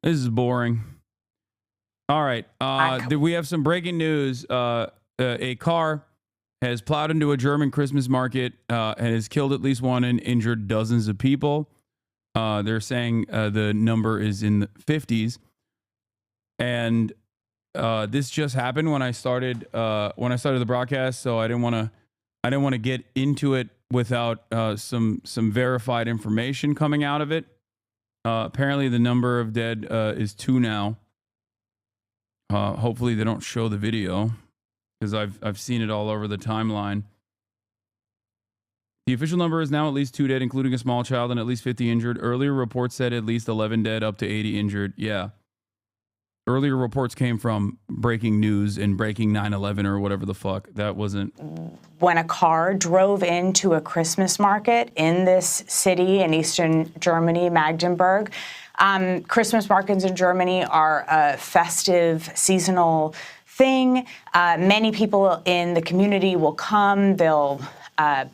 This is boring. All right. We have some breaking news. A car has plowed into a German Christmas market and has killed at least one and injured dozens of people. They're saying the number is in the 50s. And this just happened when I started the broadcast, so I didn't want to get into it without some verified information coming out of it. Apparently, the number of dead is 2 now. Hopefully, they don't show the video because I've seen it all over the timeline. The official number is now at least 2 dead, including a small child, and at least 50 injured. Earlier reports said at least 11 dead, up to 80 injured. Yeah. Earlier reports came from Breaking News and Breaking 9/11 or whatever the fuck. That wasn't. When a car drove into a Christmas market in this city in eastern Germany, Magdeburg. Christmas markets in Germany are a festive, seasonal thing. Many people in the community will come. They'll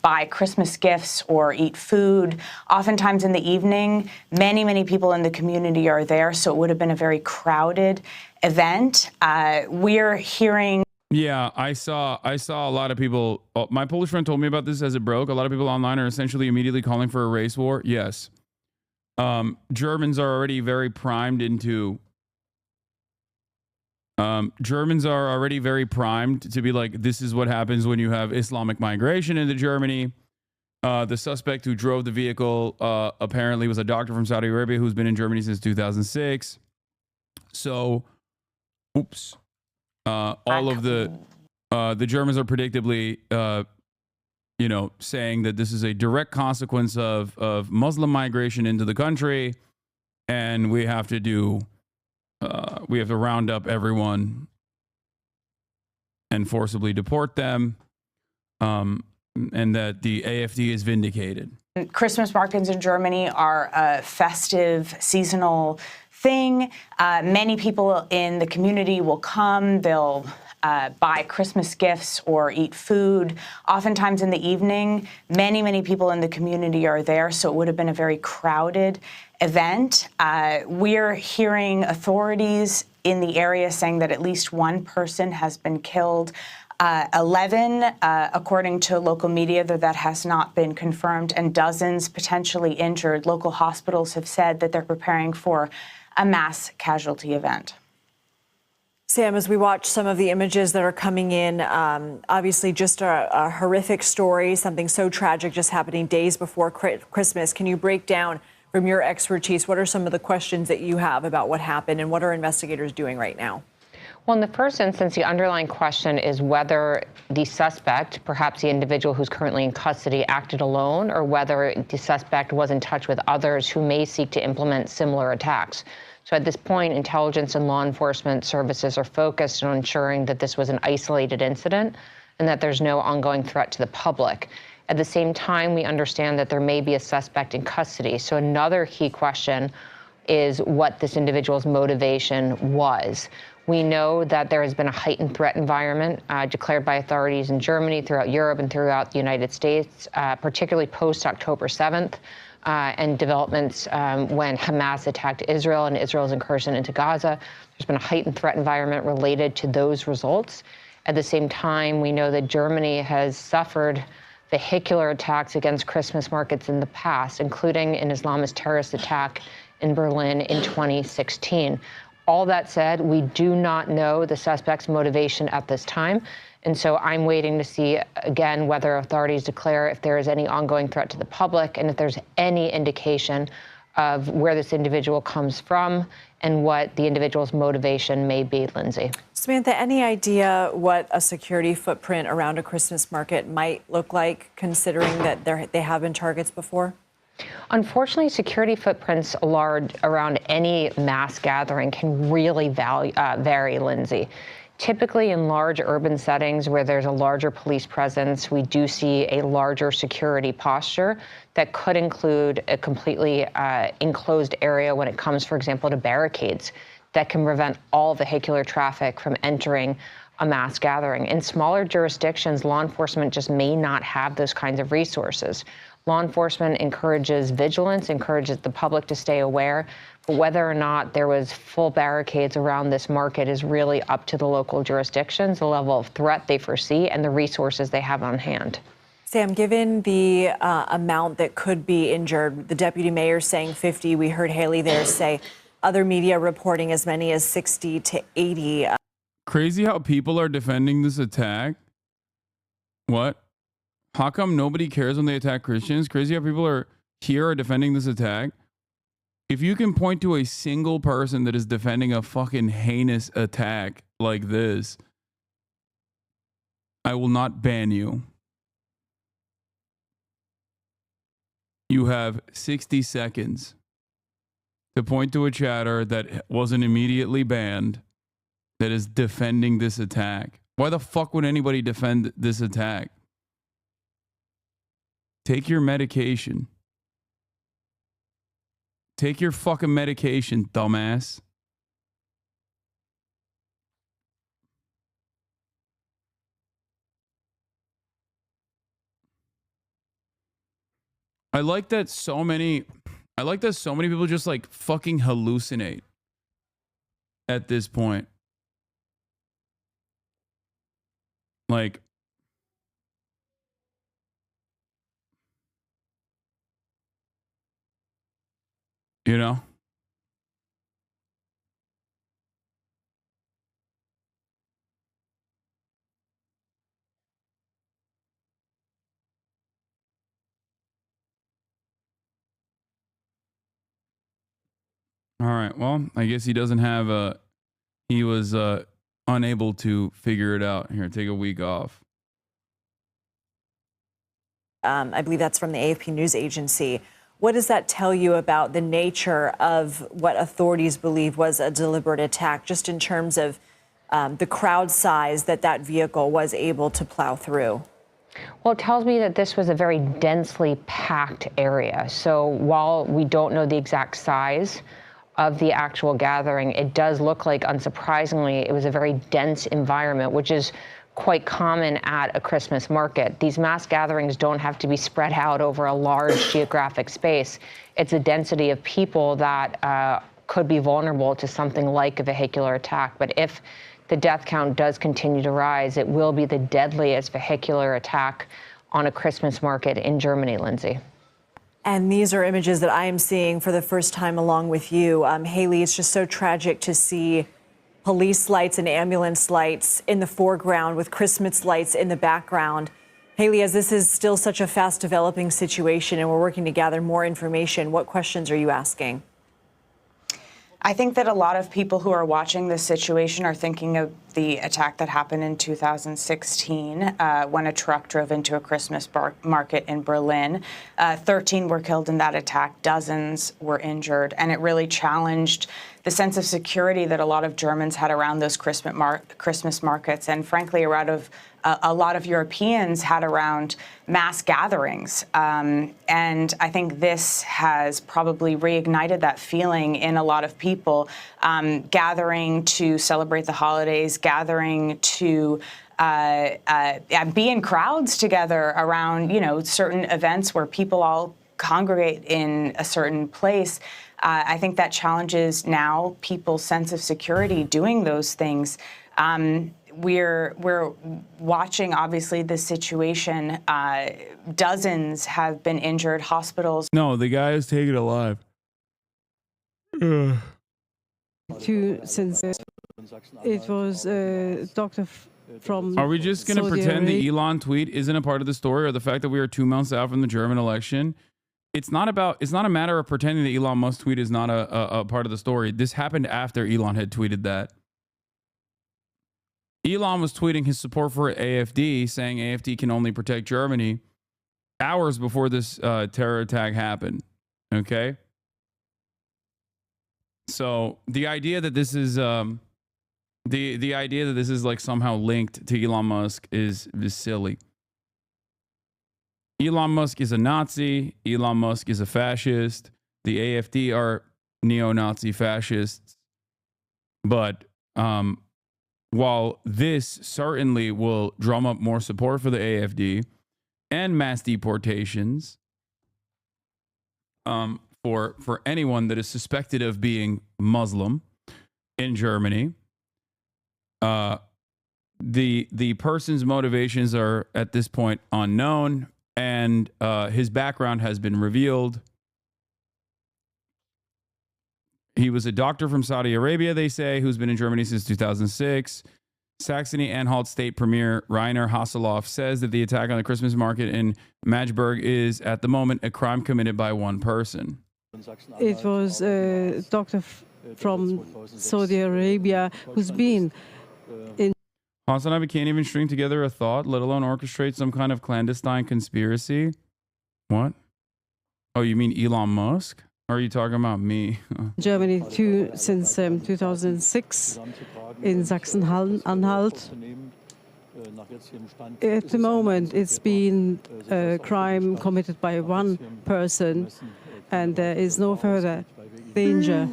buy Christmas gifts or eat food. Oftentimes in the evening, many people in the community are there, so it would have been a very crowded event. We're hearing. Yeah, I saw a lot of people. My Polish friend told me about this as it broke. A lot of people online are essentially immediately calling for a race war. Yes. Germans are already very primed into. Germans are already very primed to be like, this is what happens when you have Islamic migration into Germany. The suspect who drove the vehicle apparently was a doctor from Saudi Arabia who's been in Germany since 2006. So, all of the Germans are predictably, saying that this is a direct consequence of Muslim migration into the country, and we have to round up everyone and forcibly deport them, and that the AfD is vindicated. Christmas markets in Germany are a festive, seasonal thing. Many people in the community will come. They'll buy Christmas gifts or eat food. Oftentimes in the evening, many people in the community are there, so it would have been a very crowded event. We're hearing authorities in the area saying that at least one person has been killed. 11, according to local media, though that has not been confirmed, and dozens potentially injured. Local hospitals have said that they're preparing for a mass casualty event. Sam, as we watch some of the images that are coming in, obviously just a horrific story, something so tragic just happening days before Christmas. Can you break down from your expertise, what are some of the questions that you have about what happened and what are investigators doing right now? Well, in the first instance, the underlying question is whether the suspect, perhaps the individual who's currently in custody, acted alone, or whether the suspect was in touch with others who may seek to implement similar attacks. So at this point, intelligence and law enforcement services are focused on ensuring that this was an isolated incident and that there's no ongoing threat to the public. At the same time, we understand that there may be a suspect in custody. So another key question is what this individual's motivation was. We know that there has been a heightened threat environment declared by authorities in Germany, throughout Europe, and throughout the United States, particularly post-October 7th, and developments when Hamas attacked Israel and Israel's incursion into Gaza. There's been a heightened threat environment related to those results. At the same time, we know that Germany has suffered vehicular attacks against Christmas markets in the past, including an Islamist terrorist attack in Berlin in 2016. All that said, we do not know the suspect's motivation at this time. And so I'm waiting to see, again, whether authorities declare if there is any ongoing threat to the public and if there's any indication of where this individual comes from and what the individual's motivation may be, Lindsay. Samantha, any idea what a security footprint around a Christmas market might look like, considering that they have been targets before? Unfortunately, security footprints around any mass gathering can really vary, Lindsay. Typically in large urban settings where there's a larger police presence, we do see a larger security posture that could include a completely enclosed area when it comes, for example, to barricades that can prevent all vehicular traffic from entering a mass gathering. In smaller jurisdictions, law enforcement just may not have those kinds of resources. Law enforcement encourages vigilance, encourages the public to stay aware. But whether or not there was full barricades around this market is really up to the local jurisdictions, the level of threat they foresee, and the resources they have on hand. Sam, given the amount that could be injured, the deputy mayor saying 50, we heard Haley there say other media reporting as many as 60 to 80. Crazy how people are defending this attack. What? How come nobody cares when they attack Christians? Crazy how people are defending this attack. If you can point to a single person that is defending a fucking heinous attack like this, I will not ban you. You have 60 seconds to point to a chatter that wasn't immediately banned that is defending this attack. Why the fuck would anybody defend this attack? Take your medication. Take your fucking medication, dumbass. I like that so many people just like fucking hallucinate at this point. Like, you know? All right. Well, I guess he doesn't have he was unable to figure it out. Here, take a week off. I believe that's from the AFP news agency. What does that tell you about the nature of what authorities believe was a deliberate attack, just in terms of the crowd size that vehicle was able to plow through? Well, it tells me that this was a very densely packed area. So while we don't know the exact size of the actual gathering, it does look like, unsurprisingly, it was a very dense environment, which is quite common at a Christmas market. These mass gatherings don't have to be spread out over a large geographic space. It's a density of people that could be vulnerable to something like a vehicular attack. But if the death count does continue to rise, it will be the deadliest vehicular attack on a Christmas market in Germany, Lindsay. And these are images that I am seeing for the first time along with you. Haley, it's just so tragic to see police lights and ambulance lights in the foreground with Christmas lights in the background. Haley, as this is still such a fast developing situation and we're working to gather more information, what questions are you asking? I think that a lot of people who are watching this situation are thinking of the attack that happened in 2016 when a truck drove into a Christmas market in Berlin. 13 were killed in that attack, dozens were injured, and it really challenged the sense of security that a lot of Germans had around those Christmas markets, and frankly, a lot of Europeans had around mass gatherings. And I think this has probably reignited that feeling in a lot of people, gathering to celebrate the holidays, gathering to be in crowds together around, certain events where people all congregate in a certain place. I think that challenges now people's sense of security doing those things. We're watching, obviously, this situation. Dozens have been injured. Hospitals. No, the guy is taken alive. Since it was a doctor from. Are we just going to pretend the Elon tweet isn't a part of the story, or the fact that we are 2 months out from the German election? It's not a matter of pretending that Elon Musk tweet is not a part of the story. This happened after Elon had tweeted that. Elon was tweeting his support for AFD, saying AFD can only protect Germany, hours before this terror attack happened. Okay? So the idea that this is the idea that this is like somehow linked to Elon Musk is silly. Elon Musk is a Nazi. Elon Musk is a fascist. The AFD are neo-Nazi fascists. But while this certainly will drum up more support for the AFD and mass deportations for anyone that is suspected of being Muslim in Germany. The person's motivations are at this point unknown, and his background has been revealed. He was a doctor from Saudi Arabia, they say, who's been in Germany since 2006. Saxony-Anhalt State Premier Rainer Haseloff says that the attack on the Christmas market in Magdeburg is, at the moment, a crime committed by one person. It was a doctor from Saudi Arabia who's been in. HasanAbi can't even string together a thought, let alone orchestrate some kind of clandestine conspiracy. What? Oh, you mean Elon Musk? Or are you talking about me? Germany too, since 2006 in Sachsen-Anhalt. At the moment, it's been a crime committed by one person, and there is no further danger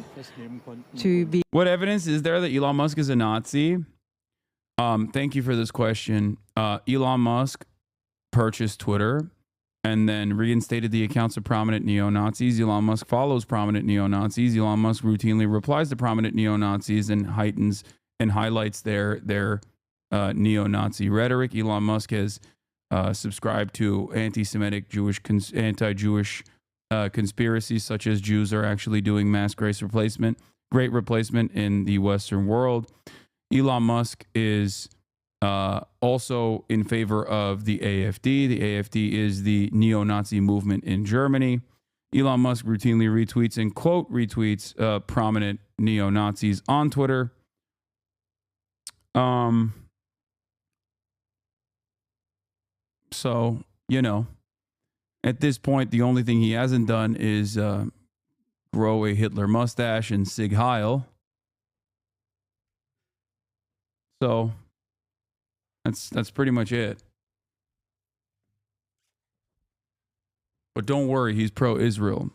to be. What evidence is there that Elon Musk is a Nazi? Thank you for this question. Elon Musk purchased Twitter and then reinstated the accounts of prominent neo-Nazis. Elon Musk follows prominent neo-Nazis. Elon Musk routinely replies to prominent neo-Nazis and highlights their neo-Nazi rhetoric. Elon Musk has subscribed to anti-Semitic, anti-Jewish conspiracies, such as Jews are actually doing mass great replacement in the Western world. Elon Musk is also in favor of the AfD. The AfD is the neo-Nazi movement in Germany. Elon Musk routinely retweets and quote retweets prominent neo-Nazis on Twitter. So, you know, at this point, the only thing he hasn't done is grow a Hitler mustache and Sig Heil. So that's pretty much it. But don't worry, he's pro-Israel.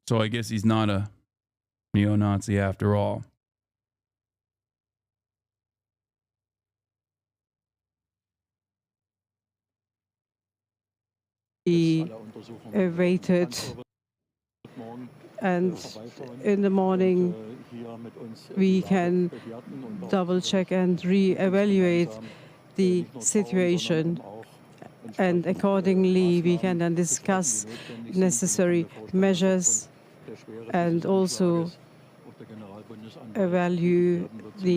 So I guess he's not a neo-Nazi after all. Be waited, and in the morning we can double check and re-evaluate the situation, and accordingly we can then discuss necessary measures and also evaluate the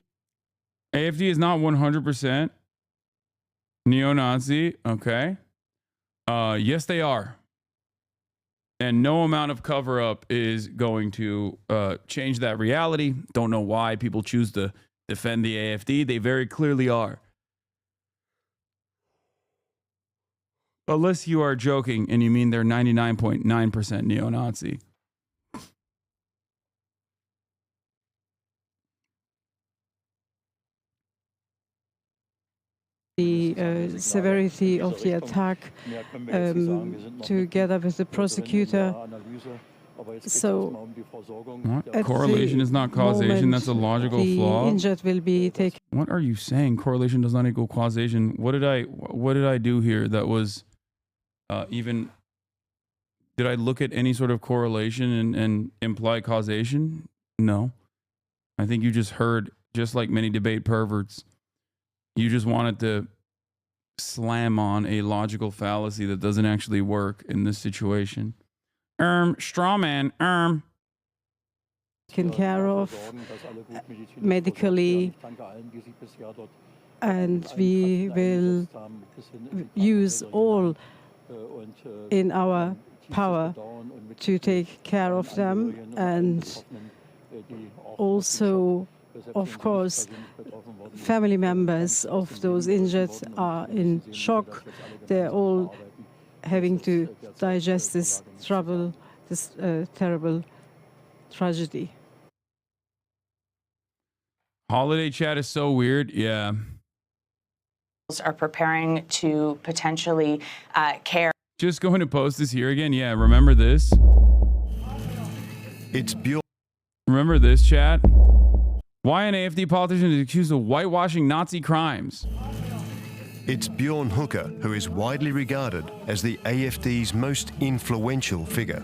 AfD is not 100% neo-Nazi, okay? Yes, they are. And no amount of cover-up is going to change that reality. Don't know why people choose to defend the AfD. They very clearly are. Unless you are joking and you mean they're 99.9% neo-Nazi. The severity of the attack together with the prosecutor. So what? Correlation is not causation. That's a logical flaw. The injured will be taken. What are you saying? Correlation does not equal causation. What did I do here that was even? Did I look at any sort of correlation and imply causation? No. I think you just heard, just like many debate perverts, you just wanted to slam on a logical fallacy that doesn't actually work in this situation. Straw man, Taken care of medically, and we will use all in our power to take care of them, and also, of course, family members of those injured are in shock. They're all having to digest this trouble, this terrible tragedy. Holiday chat is so weird. Yeah. Are preparing to potentially care. Just going to post this here again. Yeah, remember this? It's beautiful. Remember this, chat? Why an AfD politician is accused of whitewashing Nazi crimes? It's Björn Höcke who is widely regarded as the AFD's most influential figure.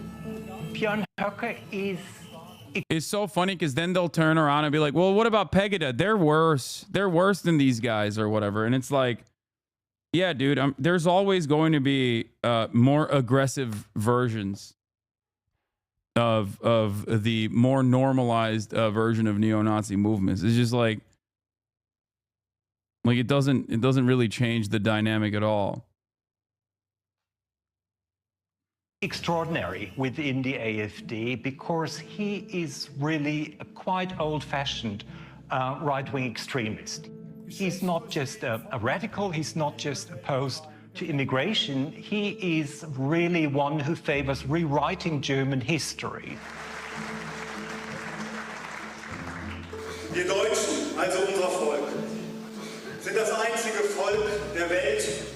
Björn Höcke is... It's so funny because then they'll turn around and be like, well, what about Pegida? They're worse. They're worse than these guys or whatever. And it's like, yeah, dude, there's always going to be more aggressive versions of the more normalized version of neo-Nazi movements. It's just like it doesn't really change the dynamic at all. Extraordinary within the AFD because he is really a quite old-fashioned right-wing extremist. He's not just a radical, he's not just opposed to immigration, he is really one who favors rewriting German history. Wir Deutschen, also unser Volk, sind das einzige Volk der Welt.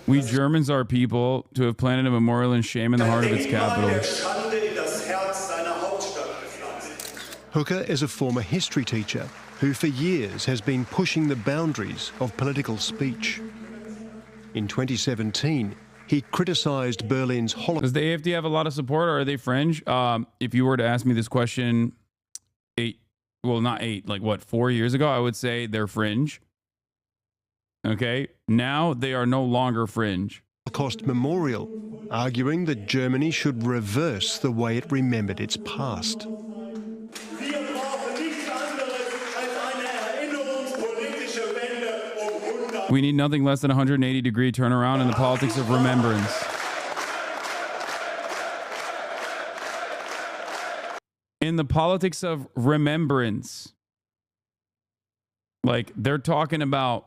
We Germans are people to have planted a memorial in shame in the heart of its capital. Höcke is a former history teacher who for years has been pushing the boundaries of political speech. In 2017, he criticised Berlin's Holocaust. Does the AFD have a lot of support, or are they fringe? If you were to ask me this question 4 years ago, I would say they're fringe. Okay, now they are no longer fringe. Holocaust Memorial, arguing that Germany should reverse the way it remembered its past. We need nothing less than a 180-degree turnaround in the politics of remembrance. In the politics of remembrance. Like, they're talking about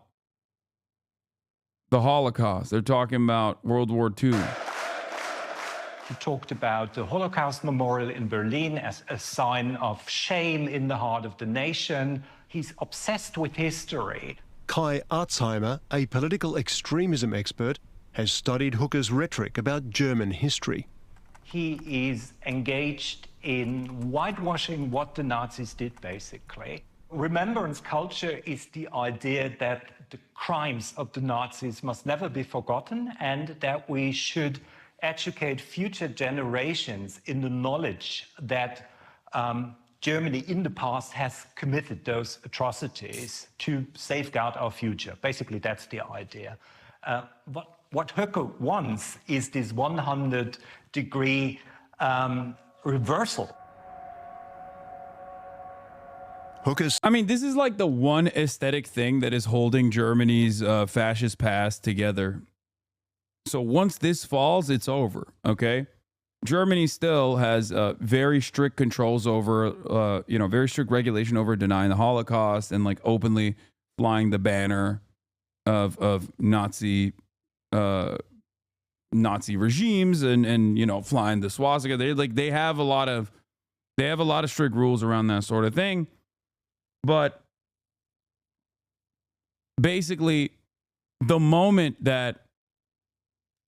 the Holocaust. They're talking about World War II. He talked about the Holocaust Memorial in Berlin as a sign of shame in the heart of the nation. He's obsessed with history. Kai Arzheimer, a political extremism expert, has studied Höcke's rhetoric about German history. He is engaged in whitewashing what the Nazis did, basically. Remembrance culture is the idea that the crimes of the Nazis must never be forgotten and that we should educate future generations in the knowledge that Germany in the past has committed those atrocities to safeguard our future. Basically, that's the idea. What Höcke wants is this 100-degree reversal. I mean, this is like the one aesthetic thing that is holding Germany's fascist past together. So once this falls, it's over, okay? Germany still has very strict controls over, very strict regulation over denying the Holocaust and like openly flying the banner of Nazi regimes and flying the swastika. They have a lot of strict rules around that sort of thing. But basically, the moment that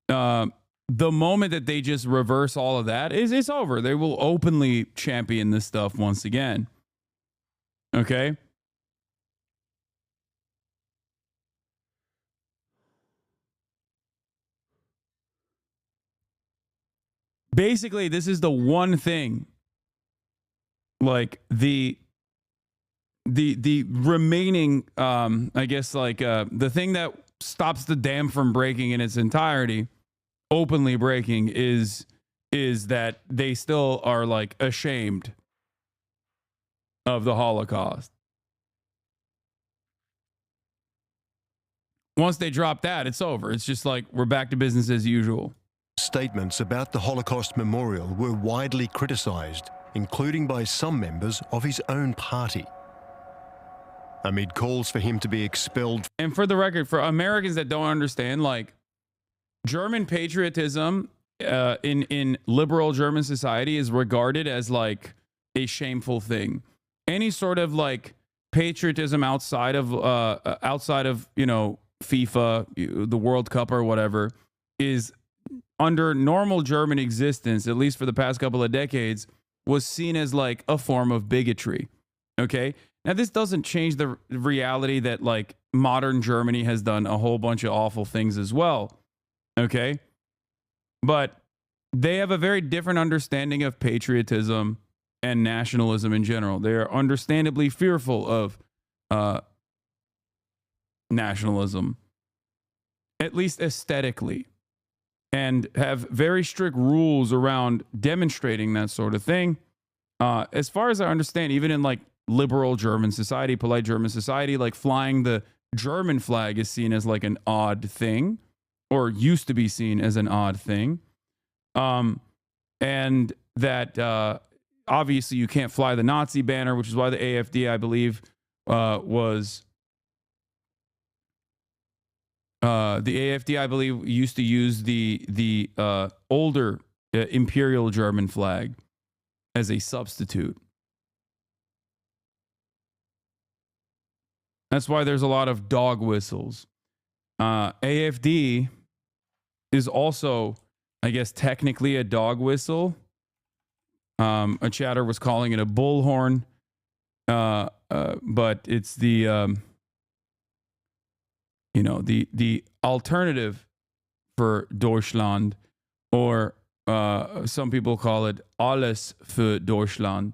they just reverse all of that it's over. They will openly champion this stuff once again. Okay? Basically, this is the one thing, like the remaining, the thing that stops the dam from breaking in its entirety, openly breaking, is that they still are like ashamed of the Holocaust. Once they drop that, it's over. It's just like we're back to business as usual. Statements about the Holocaust Memorial were widely criticised, including by some members of his own party, amid calls for him to be expelled. And for the record, for Americans that don't understand, like, German patriotism in liberal German society is regarded as like a shameful thing. Any sort of like patriotism outside of FIFA, the World Cup or whatever, is under normal German existence, at least for the past couple of decades, was seen as like a form of bigotry. Okay. Now, this doesn't change the reality that like modern Germany has done a whole bunch of awful things as well. Okay. But they have a very different understanding of patriotism and nationalism in general. They are understandably fearful of nationalism, at least aesthetically, and have very strict rules around demonstrating that sort of thing. As far as I understand, even in like liberal German society, polite German society, like flying the German flag is seen as like an odd thing, or used to be seen as an odd thing. And that obviously you can't fly the Nazi banner, which is why the AfD, I believe, was the AfD, I believe, used to use the older Imperial German flag as a substitute. That's why there's a lot of dog whistles. AfD is also, I guess, technically a dog whistle. A chatter was calling it a bullhorn, but it's the the alternative for Deutschland, or some people call it alles für Deutschland,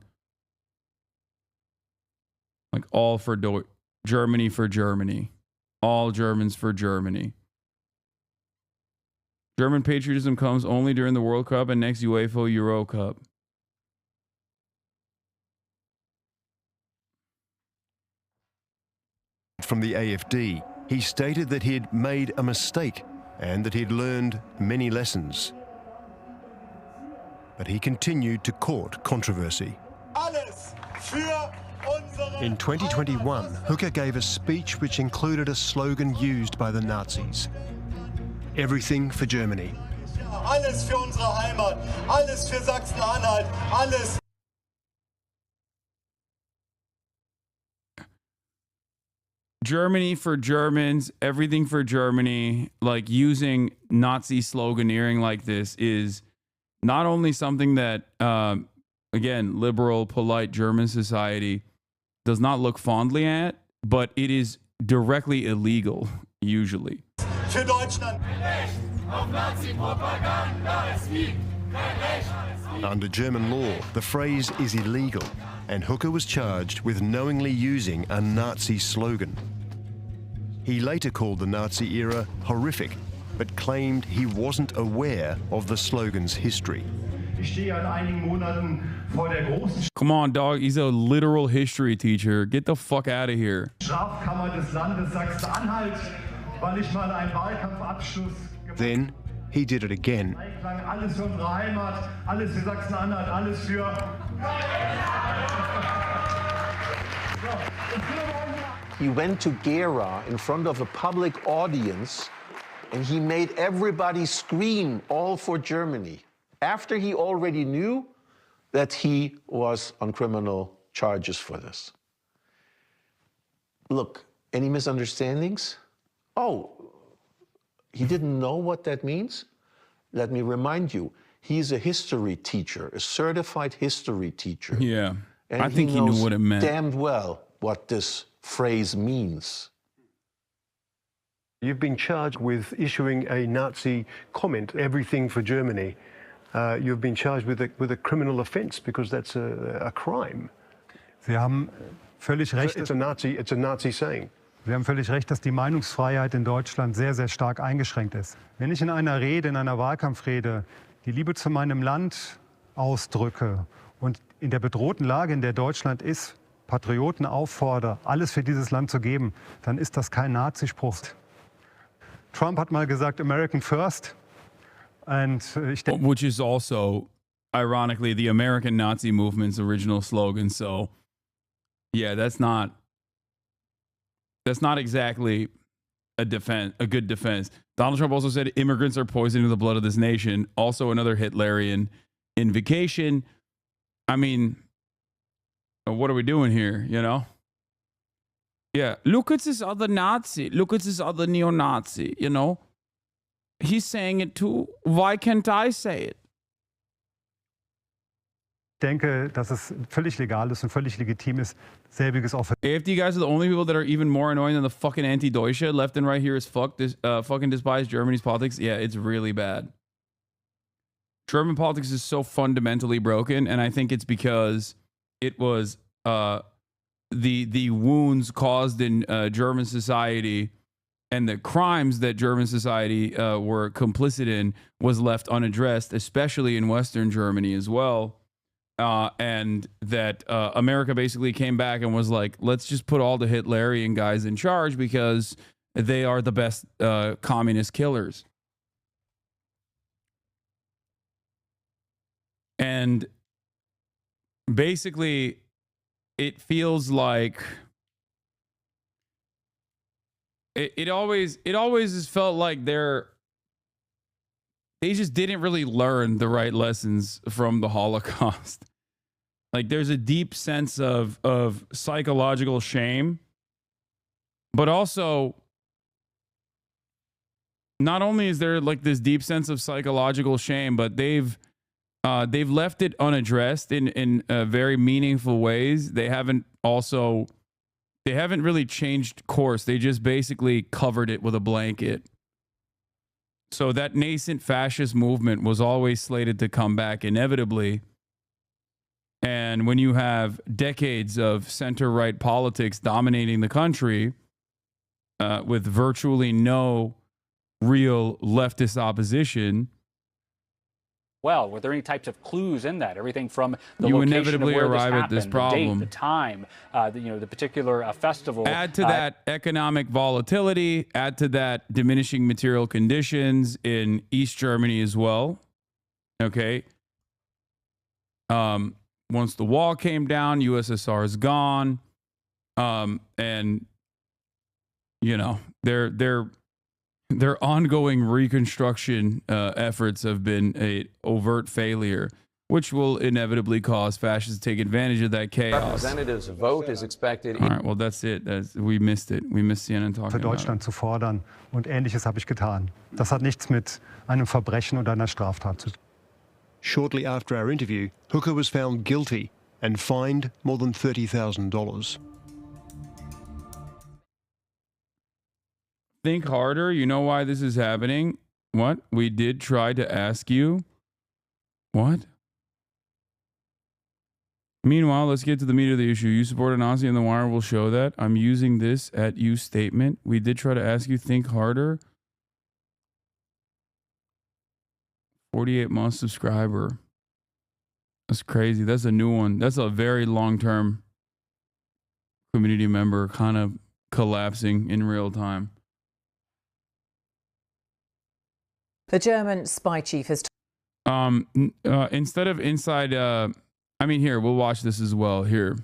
like all for Germany for Germany, all Germans for Germany. German patriotism comes only during the World Cup and next UEFA Euro Cup. From the AfD, he stated that he had made a mistake and that he had learned many lessons. But he continued to court controversy. In 2021, Hooker gave a speech which included a slogan used by the Nazis: "Everything for Germany." Alles für unsere Heimat, alles für Sachsen-Anhalt, alles. Germany for Germans, everything for Germany. Like, using Nazi sloganeering like this is not only something that, again, liberal, polite German society does not look fondly at, but it is directly illegal, usually. Für Deutschland. Under German law, the phrase is illegal, and Hooker was charged with knowingly using a Nazi slogan. He later called the Nazi era horrific, but claimed he wasn't aware of the slogan's history. Come on, dog. He's a literal history teacher. Get the fuck out of here. Then he did it again. He went to Gera in front of a public audience, and he made everybody scream, "All for Germany," after he already knew that he was on criminal charges for this. Look, any misunderstandings? Oh, he didn't know what that means? Let me remind you, he's a history teacher, a certified history teacher. Yeah, and I think he knew what it meant. Damned well what this phrase means. You've been charged with issuing a Nazi comment, "Everything for Germany." You've been charged with a criminal offense because that's a crime. Sie haben völlig recht. It's a Nazi saying. Sie haben völlig recht, dass die Meinungsfreiheit in Deutschland sehr, sehr stark eingeschränkt ist. Wenn ich in einer Rede, in einer Wahlkampfrede, die Liebe zu meinem Land ausdrücke und in der bedrohten Lage, in der Deutschland ist, Patrioten auffordere, alles für dieses Land zu geben, dann ist das kein Nazispruch. Trump hat mal gesagt, American first. Which is also, ironically, the American Nazi movement's original slogan. So, yeah, that's not exactly a good defense. Donald Trump also said immigrants are poisoning the blood of this nation. Also another Hitlerian invocation. I mean, what are we doing here, you know? Yeah, look at this other Nazi. Look at this other neo-Nazi, you know? He's saying it too. Why can't I say it? denke, dass es völlig legal ist und völlig legitim ist, selbiges auch für If you guys are the only people that are even more annoying than the fucking anti-Deutsche left and right here is fucking despise Germany's politics. Yeah, it's really bad. German politics is so fundamentally broken, and I think it's because it was the wounds caused in German society and the crimes that German society were complicit in was left unaddressed, especially in Western Germany as well. And that America basically came back and was like, let's just put all the Hitlerian guys in charge because they are the best communist killers. And basically, it feels like it always has felt like they just didn't really learn the right lessons from the Holocaust. Like there's a deep sense of psychological shame, but also not only is there like this deep sense of psychological shame, but they've left it unaddressed in very meaningful ways. They haven't really changed course. They just basically covered it with a blanket. So that nascent fascist movement was always slated to come back inevitably. And when you have decades of center-right politics dominating the country with virtually no real leftist opposition, well, were there any types of clues in that? Everything from the you location inevitably of where arrive this at this happened, problem. the date, the time, the particular festival. Add to that economic volatility, add to that diminishing material conditions in East Germany as well. Okay. Once the wall came down, USSR is gone. And you know, their ongoing reconstruction efforts have been an overt failure, which will inevitably cause fascists to take advantage of that chaos. Representatives vote is expected. All right, well, that's it. We missed it. We missed CNN talking für Deutschland zu fordern. Und Ähnliches habe ich getan. Das hat nichts mit einem Verbrechen oder einer Straftat zu tun. Shortly after our interview, Hooker was found guilty and fined more than $30,000. Think harder. You know why this is happening? What? We did try to ask you. What? Meanwhile, let's get to the meat of the issue. You support a Nazi and the wire will show that. I'm using this at you statement. We did try to ask you. Think harder. 48-month subscriber. That's crazy. That's a new one. That's a very long-term community member kind of collapsing in real time. The German spy chief has instead of inside here, we'll watch this as well here.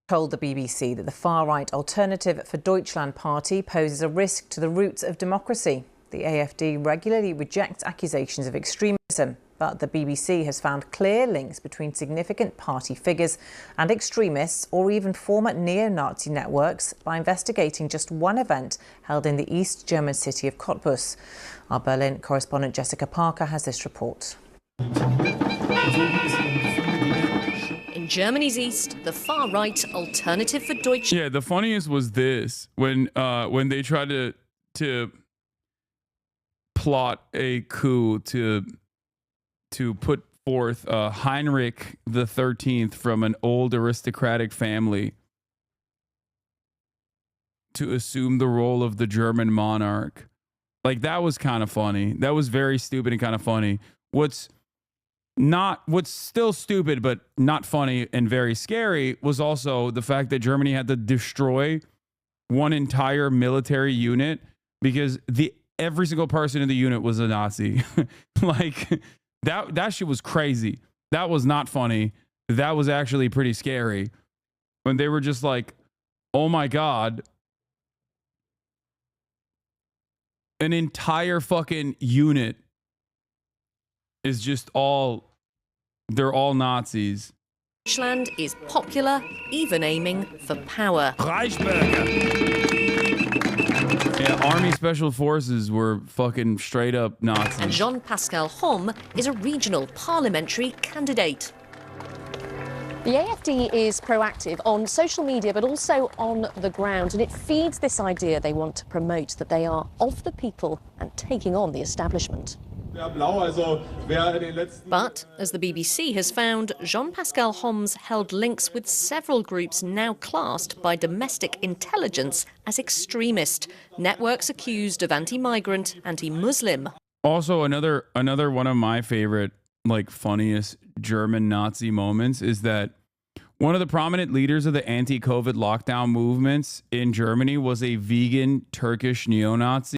Told the BBC that the far-right Alternative for Deutschland party poses a risk to the roots of democracy. The AfD regularly rejects accusations of extremism, but the BBC has found clear links between significant party figures and extremists or even former neo-Nazi networks by investigating just one event held in the East German city of Cottbus. Our Berlin correspondent Jessica Parker has this report. In Germany's east, the far-right Alternative for Deutschland. Yeah, the funniest was this when they tried to plot a coup to put forth Heinrich the 13th from an old aristocratic family to assume the role of the German monarch. Like, that was kind of funny. That was very stupid and kind of funny. What's still stupid but not funny and very scary was also the fact that Germany had to destroy one entire military unit because every single person in the unit was a Nazi. Like, that shit was crazy. That was not funny. That was actually pretty scary. When they were just like, oh my God, an entire fucking unit is just they're all Nazis. Deutschland is popular, even aiming for power. Yeah, Army Special Forces were fucking straight up Nazis. And Jean-Pascal Homme is a regional parliamentary candidate. The AfD is proactive on social media, but also on the ground, and it feeds this idea they want to promote, that they are of the people and taking on the establishment. But, as the BBC has found, Jean-Pascal Homs held links with several groups now classed by domestic intelligence as extremist, networks accused of anti-migrant, anti-Muslim. Also, another one of my favorite, like, funniest German Nazi moments is that one of the prominent leaders of the anti-COVID lockdown movements in Germany was a vegan Turkish neo-Nazi.